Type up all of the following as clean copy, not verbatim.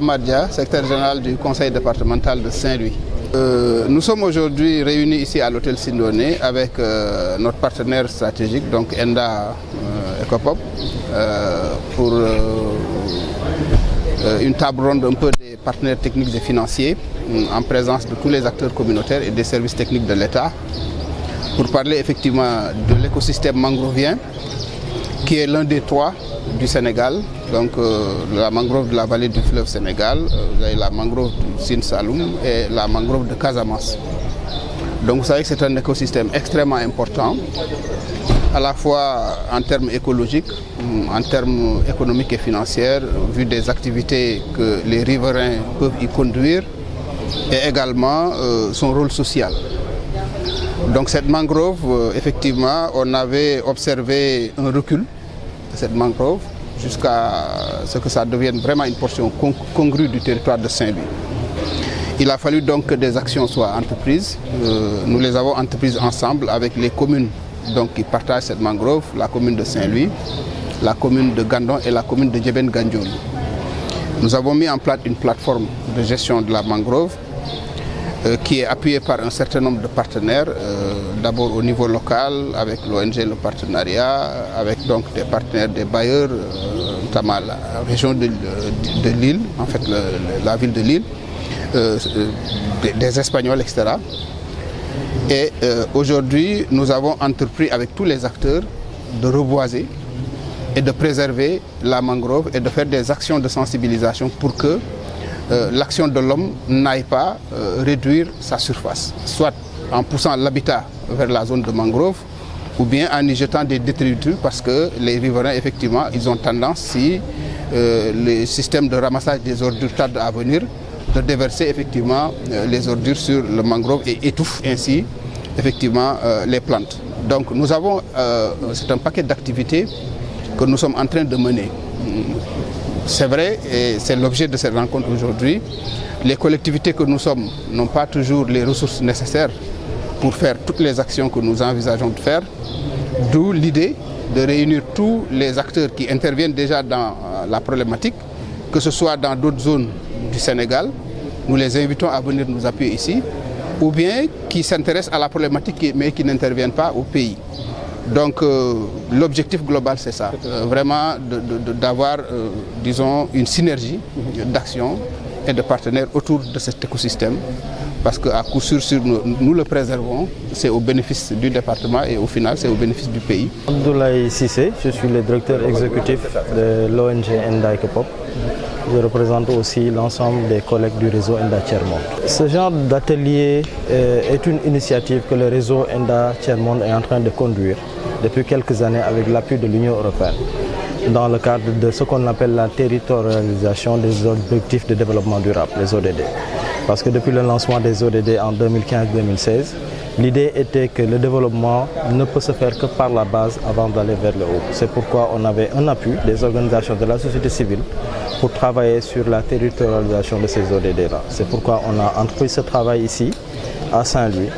Madia, secrétaire général du conseil départemental de Saint-Louis. Nous sommes aujourd'hui réunis ici à l'hôtel Sindoné avec notre partenaire stratégique, donc Enda Ecopop, pour une table ronde un peu des partenaires techniques et financiers en présence de tous les acteurs communautaires et des services techniques de l'État pour parler effectivement de l'écosystème mangrovien qui est l'un des trois du Sénégal, donc la mangrove de la vallée du fleuve Sénégal, vous avez la mangrove du Sine Saloum et la mangrove de Casamance. Donc vous savez que c'est un écosystème extrêmement important, à la fois en termes écologiques, en termes économiques et financiers, vu des activités que les riverains peuvent y conduire, et également son rôle social. Donc cette mangrove, effectivement, on avait observé un recul de cette mangrove jusqu'à ce que ça devienne vraiment une portion congrue du territoire de Saint-Louis. Il a fallu donc que des actions soient entreprises. Nous les avons entreprises ensemble avec les communes donc, qui partagent cette mangrove, la commune de Saint-Louis, la commune de Gandon et la commune de Djeben Gandiol. Nous avons mis en place une plateforme de gestion de la mangrove qui est appuyée par un certain nombre de partenaires, d'abord au niveau local, avec l'ONG, le partenariat, avec donc des partenaires, des bailleurs, notamment la région de Lille, en fait la ville de Lille, des Espagnols, etc. Et aujourd'hui, nous avons entrepris avec tous les acteurs de reboiser et de préserver la mangrove et de faire des actions de sensibilisation pour que l'action de l'homme n'aille pas réduire sa surface, soit en poussant l'habitat vers la zone de mangrove ou bien en y jetant des détritus parce que les riverains, effectivement, ils ont tendance, si le système de ramassage des ordures tarde à venir, de déverser effectivement les ordures sur le mangrove et étouffe ainsi effectivement les plantes. Donc nous avons, c'est un paquet d'activités que nous sommes en train de mener. C'est vrai, et c'est l'objet de cette rencontre aujourd'hui. Les collectivités que nous sommes n'ont pas toujours les ressources nécessaires pour faire toutes les actions que nous envisageons de faire. D'où l'idée de réunir tous les acteurs qui interviennent déjà dans la problématique, que ce soit dans d'autres zones du Sénégal, nous les invitons à venir nous appuyer ici, ou bien qui s'intéressent à la problématique mais qui n'interviennent pas au pays. Donc l'objectif global c'est ça, vraiment d'avoir disons une synergie d'action et de partenaires autour de cet écosystème parce qu'à coup sûr nous le préservons, c'est au bénéfice du département et au final c'est au bénéfice du pays. Abdoulaye Cissé, je suis le directeur exécutif de l'ONG Enda Ecopop. Je représente aussi l'ensemble des collègues du réseau Enda Tiers-Monde. Ce genre d'atelier est une initiative que le réseau Enda Tiers-Monde est en train de conduire depuis quelques années avec l'appui de l'Union européenne dans le cadre de ce qu'on appelle la territorialisation des objectifs de développement durable, les ODD. Parce que depuis le lancement des ODD en 2015-2016, l'idée était que le développement ne peut se faire que par la base avant d'aller vers le haut. C'est pourquoi on avait un appui des organisations de la société civile pour travailler sur la territorialisation de ces ODD-là. C'est pourquoi on a entrepris ce travail ici, à Saint-Louis,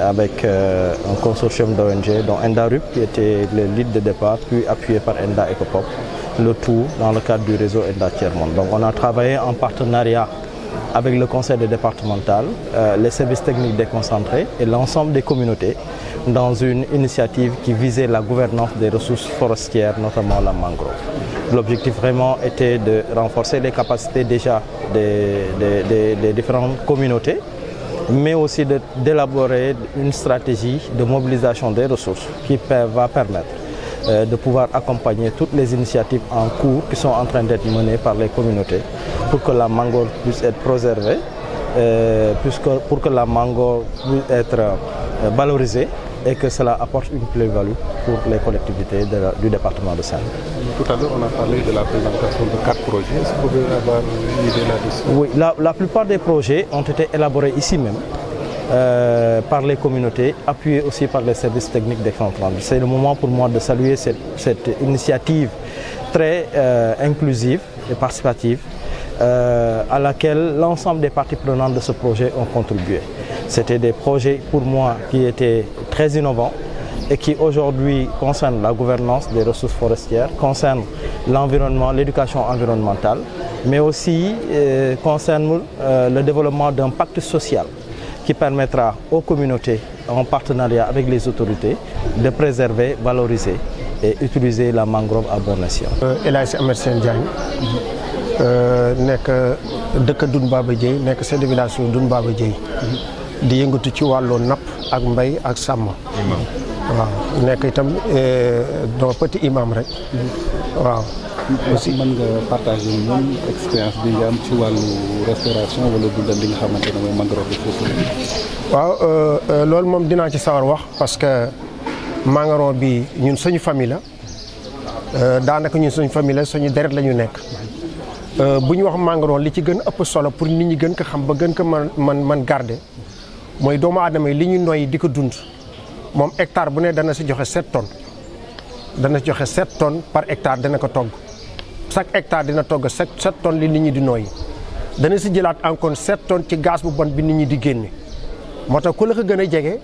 avec un consortium d'ONG, dont ENDARUP, qui était le lead de départ, puis appuyé par Enda Ecopop, le tout dans le cadre du réseau Enda Tiers-Monde. Donc on a travaillé en partenariat avec le conseil départemental, les services techniques déconcentrés et l'ensemble des communautés dans une initiative qui visait la gouvernance des ressources forestières, notamment la mangrove. L'objectif vraiment était de renforcer les capacités déjà des différentes communautés, mais aussi d'élaborer une stratégie de mobilisation des ressources qui va permettre de pouvoir accompagner toutes les initiatives en cours qui sont en train d'être menées par les communautés pour que la mangrove puisse être préservée, pour que la mangrove puisse être valorisée et que cela apporte une plus-value pour les collectivités du département de Saint-Louis. Tout à l'heure, on a parlé de la présentation de 4 projets. Est-ce que vous pouvez avoir une idée là-dessus? Oui, la plupart des projets ont été élaborés ici même par les communautés, appuyés aussi par les services techniques déconcentrés. C'est le moment pour moi de saluer cette initiative très inclusive et participative à laquelle l'ensemble des parties prenantes de ce projet ont contribué. C'était des projets pour moi qui étaient très innovants et qui aujourd'hui concernent la gouvernance des ressources forestières, concernent l'environnement, l'éducation environnementale mais aussi concerne le développement d'un pacte social qui permettra aux communautés, en partenariat avec les autorités, de préserver, valoriser et utiliser la mangrove à bon escient. El Hadji Ahmed Sène Diagne nekk dëkk Doune Baba Dieye nekk chef de village Doune Baba Dieye di yëngatu ci wàllu napp ak mbay ak sàmm. waaw nekk itam donc petit imam rek waaw. aussi mën nga partager ñoom expérience bi nga am ci wàllu restauration wala dundal li nga xamante ne mooy mangrove bi foofu. waaw loolu moom dinaa ci sawar wax parce que mangrove bi ñun suñu famille la daanaka ñun suñu famille la suñu deret la ñu nekk bu ñu wax mangrove li ci gën a ëpp solo pour nit ñi gën ko xam ba gën ko man garder mooy doomu aadama yi li ñu noyyi di ko dund moom hectare bu ne dana si joxe 7 tonnes dana joxe 7 tonnes par hectare dana ko togg. chaque hectare dina togg 7 tonnes li nit ñi di nooyi dana si jëlaat encore 7 tonnes ci gaz bu bon bi nit ñi di génne moo tax ku la ko gën a jege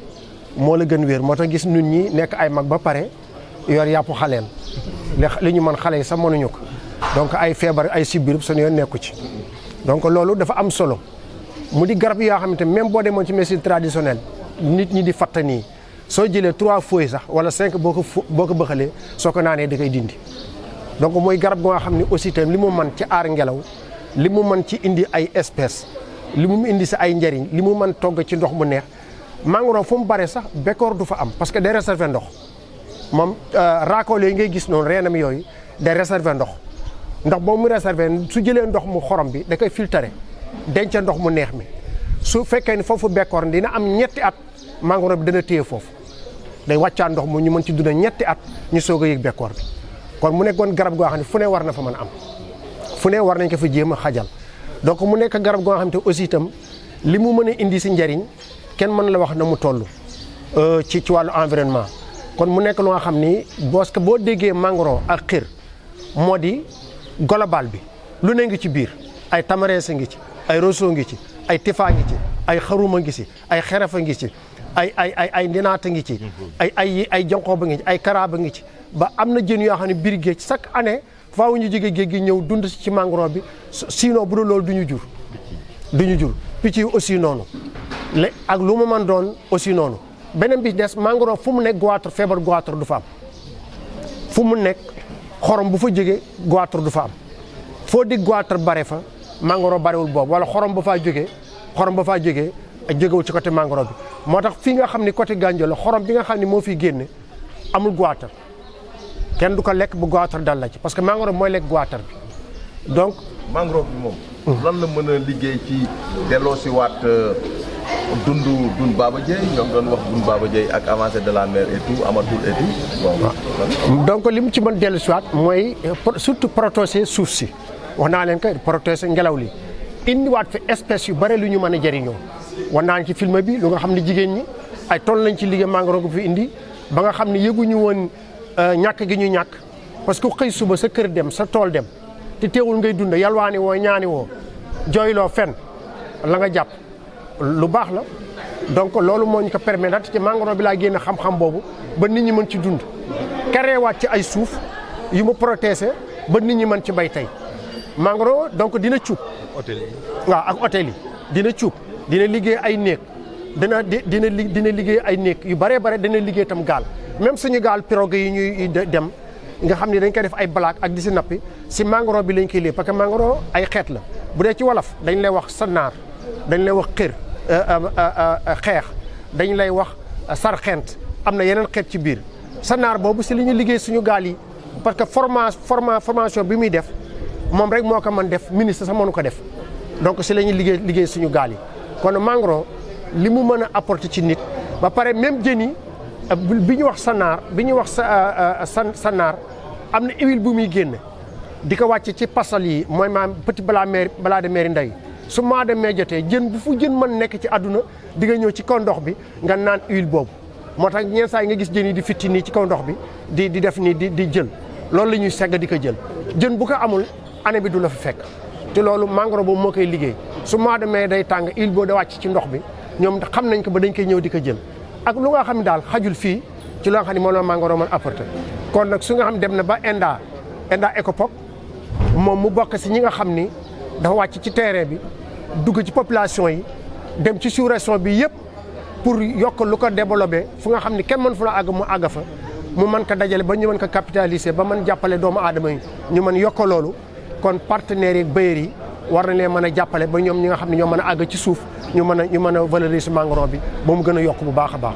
moo la gën wér moo tax gis nit ñi nekk ay mag ba pare yor yàpp xaleel li ñu mën xale yi sax mënuñu ko donc ay feebar ay sibbiru sunu yoon nekku ci donc loolu dafa am solo mu di garab yoo xamante même boo demoon ci médecine traditionnelle nit ñi di fatta nii soo jëlee 3 feuilles sax wala 5 boo ko bëxalee soo ko naanee da koy dindi donc mooy garab goo xam ne aussi tamit li mu mën ci aar ngelaw li mu mën ci indi ay espèces li mu indi si ay njëriñ li mu mën togg ci ndox mu neex mangrove fu mu bare sax bekkoor du fa am parce que day réserver ndox moom raakool yooyu ngay gis noonu reenam yooyu day réserver ndox boobu mu réserver su jëlee ndox mu xorom bi da koy filtrer denc ndox mu neex mi su fekkee ni foofu bekkoor dina am ñetti at mangrove bi dana téye foofu day wàccaa ndox mu ñu mën ci dund ñetti at ñu soog a yëg bekkoor bi kon mu nekkoon garab goo xam ne fu ne war na fa mën a am fu ne war nañ ko fa jéem a xajal donc mu nekk garab goo xam te aussi itam li mu mën a indi si njariñ kenn mën la wax na mu toll ci wàllu environnement kon mu nekk lu nga xam ni parce que boo déggee mangrove ak xir moo di global bi lu ne ngi ci biir ay tamarees ngi ci ay roseau ngi ci ay tifaa ngi ci ay xaruma ngi ci ay xerefa ngi ci ay ndinaata ngi ci ay jonqooba ngi ci ay karaaba ngi ci ba am na jën yoo xam ne biir géej chaque année faaw ñu jóge géej gi ñëw dund ci mangrove bi sinon bu dul loolu du ñu jur picc yi aussi noonu ak lu mu mën doon aussi noonu beneen bi des mangrove fu mu nekk goitre feebar goitre du fa am fu mu nekk xorom bu fa jógee goitre du fa am foo dig goitre bare fa mangrove barewul boobu wala xorom ba faa jógee jógewul ci côté mangrove bi moo tax fii nga xam ni côté Gandiol la xorom bi nga xam ni moo fiy génne amul goitre kenn du ko lekk bu goitre dal la ci parce que mangrove mooy lekk goitre bi donc. mangrove bi moom. lan la mën a liggéey ci delloosiwaat dundu Doune Baba Dieye ñoom doon wax Doune Baba Dieye ak avancée de la mer et tout amatul et tout. bon donc li mu ci mën delloosiwaat mooy surtout protéger suuf si wax naa leen que protéger ngelaw li indiwaat fi espèces yu bare lu ñu mën a jëriñoo. wax naa ci film bi lu nga xam ne jigéen ñi ay tool lañ ci liggéey mangrove ko fi indi ba nga xam ne yëguñu woon ñàkk gi ñu ñàkk parce que xëy suba sa kër dem sa tool dem te teewul ngay dund yalwaani woo ñaani woo jooyloo fen la nga jàpp lu baax la donc loolu moo ñu ko permettre ci mangrove bi laa génn xam-xam boobu ba nit ñi mën ci dund kareewaat ci ay suuf yu mu protéger ba nit ñi mën ci bay tey mangrove donc dina cuub waaw ak hôtel yi dina cuub dina liggéey ay néeg dina liggéey ay néeg yu bare dina liggéey tam gaal même suñu gaal pirogue yi ñuy dem nga xam ne dañ koy def ay balaak ak di si nappi si mangrove bi lañ koy lii parce que mangrove ay xeet la bu dee ci wolof dañ lay wax sanaar dañ lay wax xir xeex dañ lay wax sarxent am na yeneen xeet ci biir sanaar boobu si li ñu liggéey suñu gaal yi parce que formation bi muy def moom rek moo ko mën def ministre sax mënu ko def donc si la ñuy liggéey suñu gaal yi kon mangrove li mu mën a apporter ci nit ba pare même jën yi bi ñu wax sanaar sanaar am na huile bu muy génn di ko wàcc ci pasal yi mooy maam petit balaa de mer ndey su mois de mai jotee jën bu fu jën mën nekk ci àdduna di nga ñëw ci kaw ndox bi nga naan huile boobu moo tax ñeen saa yi nga gis jën yi di fitti nii ci kaw ndox bi di def nii di jël loolu la ñuy segg di ko jël jën bu ko amul année bi du la fi fekk te loolu mangrove boobu moo koy liggéey su mois de mai day tàng huile boobu da wàcc ci ndox bi ñoom xam nañ ko ba dañ koy ñëw di ko jël ak lu nga xam ne daal xajul fii ci loo xam ne moom la mangrove mën apporter kon nag su nga xam dem na ba Enda Ecopop moom mu bokk si ñi nga xam ni dafa wàcc ci terrain bi dugg ci population yi dem ci sous-région bi yëpp pour yokk lu ko développé fu nga xam ne kenn mën fu la àgg mu àgg fa mu mën ko dajale ba ñu mën ko capitaliser ba mën jàppale doomu aadama yi ñu mën yokk loolu kon partenaires yi ak bailleurs yi war na leen mën a jàppale ba ñoom ñi nga xam ne ñoo mën a àgg ci suuf ñu mën a valoriser mangrove bi ba mu gën a yokk bu baax a baax.